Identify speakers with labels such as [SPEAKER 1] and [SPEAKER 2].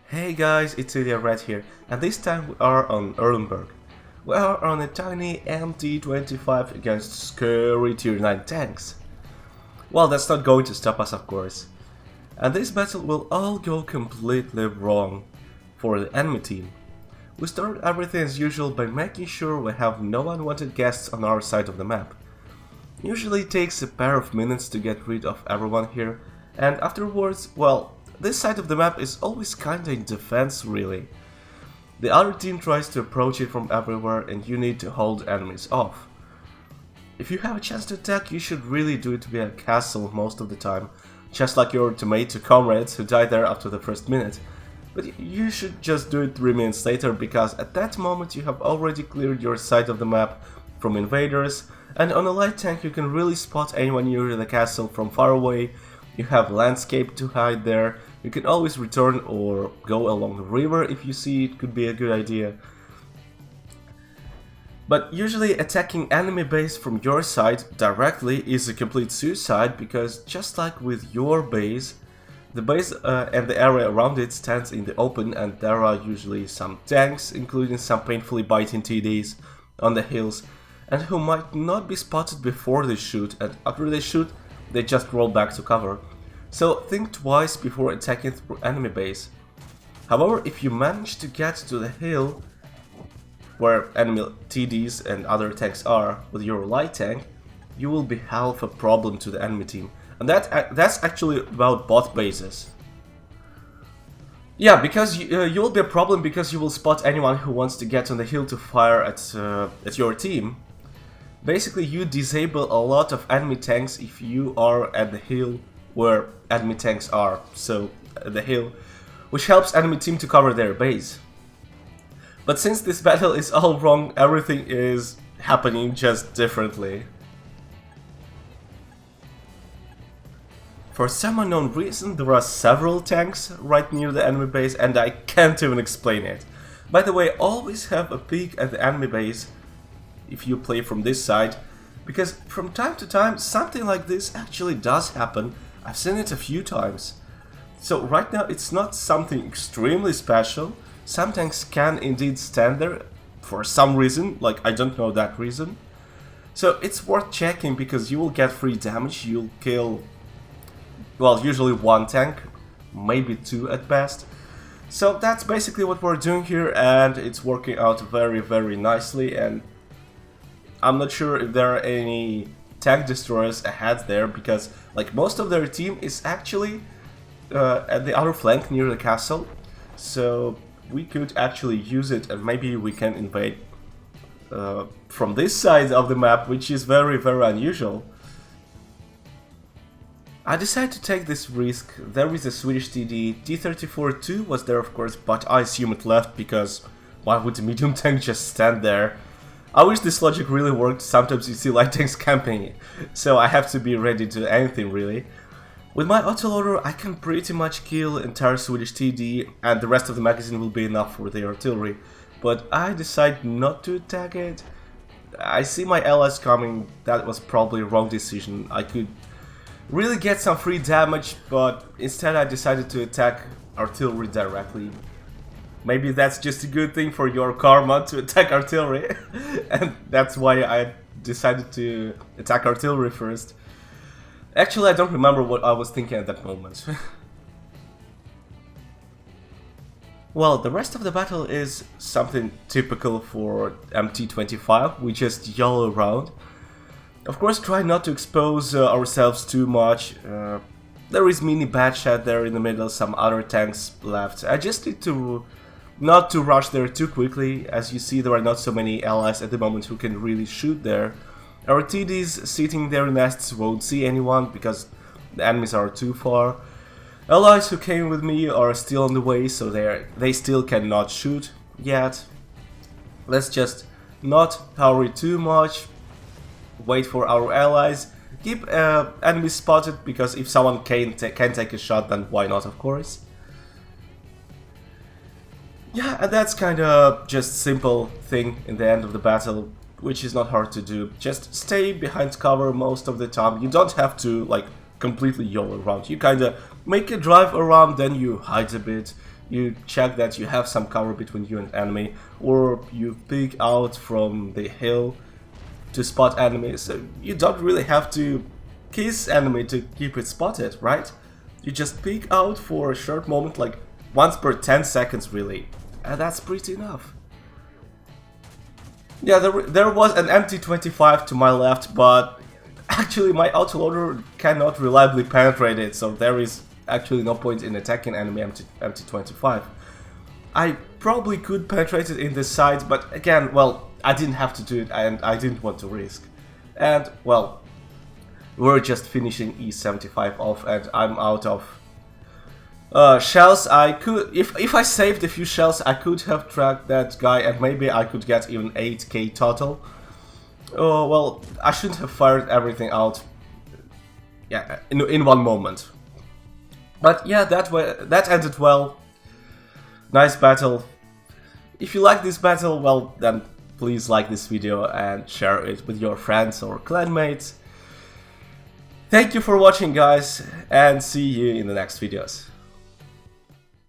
[SPEAKER 1] Hey guys, it's Ilya right here, and this time we are on Erlenberg. We are on a tiny MT-25 against scary tier 9 tanks. Well, that's not going to stop us, of course. And this battle will all go completely wrong for the enemy team. We start everything as usual by making sure we have no unwanted guests on our side of the map. Usually it takes a pair of minutes to get rid of everyone here, and afterwards, well, this side of the map is always kinda in defense, really. The other team tries to approach it from everywhere and you need to hold enemies off. If you have a chance to attack, you should really do it to be a castle most of the time, just like your tomato comrades who died there after the first minute. But you should just do it 3 minutes later, because at that moment you have already cleared your side of the map from invaders, and on a light tank you can really spot anyone near the castle from far away. You have landscape to hide there, you can always return or go along the river if you see it could be a good idea. But usually attacking enemy base from your side directly is a complete suicide, because just like with your base, the base and the area around it stands in the open, and there are usually some tanks, including some painfully biting TDs on the hills, and who might not be spotted before they shoot, and after they shoot they just roll back to cover. So think twice before attacking through enemy base. However, if you manage to get to the hill where enemy TDs and other tanks are with your light tank, you will be half a problem to the enemy team. And that's actually about both bases. Yeah, because you will be a problem because you will spot anyone who wants to get on the hill to fire at your team. Basically, you disable a lot of enemy tanks if you are at the hill where enemy tanks are, so the hill, which helps enemy team to cover their base. But since this battle is all wrong, everything is happening just differently. For some unknown reason, there are several tanks right near the enemy base, and I can't even explain it. By the way, always have a peek at the enemy base if you play from this side, because from time to time something like this actually does happen. I've seen it a few times. So right now it's not something extremely special. Some tanks can indeed stand there for some reason, like I don't know that reason. So it's worth checking, because you will get free damage. You'll kill, well, usually one tank, maybe two at best. So that's basically what we're doing here, and it's working out very nicely. And I'm not sure if there are any tank destroyers ahead there, because like most of their team is actually at the other flank near the castle. So we could actually use it, and maybe we can invade from this side of the map, which is very unusual. I decided to take this risk. There is a Swedish TD, T-34-2 was there of course, but I assume it left, because why would the medium tank just stand there? I wish this logic really worked. Sometimes you see light tanks camping, so I have to be ready to anything really. With my autoloader I can pretty much kill entire Swedish TD, and the rest of the magazine will be enough for the artillery. But I decided not to attack it. I see my allies coming. That was probably a wrong decision. I could really get some free damage, but instead I decided to attack artillery directly. Maybe that's just a good thing for your karma to attack artillery, and that's why I decided to attack artillery first. Actually, I don't remember what I was thinking at that moment. Well, the rest of the battle is something typical for MT-25. We just yell around. Of course, try not to expose ourselves too much. There is mini Batchat there in the middle, some other tanks left. I just need to not to rush there too quickly. As you see, there are not so many allies at the moment who can really shoot there. Our TDs sitting in their nests won't see anyone because the enemies are too far. Allies who came with me are still on the way, so they still cannot shoot yet. Let's just not hurry too much. Wait for our allies. Keep enemies spotted, because if someone can take a shot, then why not, of course. Yeah, and that's kinda just simple thing in the end of the battle, which is not hard to do. Just stay behind cover most of the time. You don't have to like completely yaw around. You kinda make a drive around, then you hide a bit, you check that you have some cover between you and enemy, or you peek out from the hill to spot enemies. So you don't really have to kiss enemy to keep it spotted, right? You just peek out for a short moment, like once per 10 seconds really, and that's pretty enough. Yeah, there was an MT-25 to my left, but actually my autoloader cannot reliably penetrate it, so there is actually no point in attacking enemy MT-25. I probably could penetrate it in the side, but again, well, I didn't have to do it and I didn't want to risk. And, well, we're just finishing E75 off and I'm out of shells. I could, if I saved a few shells, I could have tracked that guy and maybe I could get even 8k total. Oh, well, I shouldn't have fired everything out, yeah, in one moment. But yeah, that ended well. Nice battle. If you like this battle, well, then please like this video and share it with your friends or clanmates. Thank you for watching, guys, and see you in the next videos.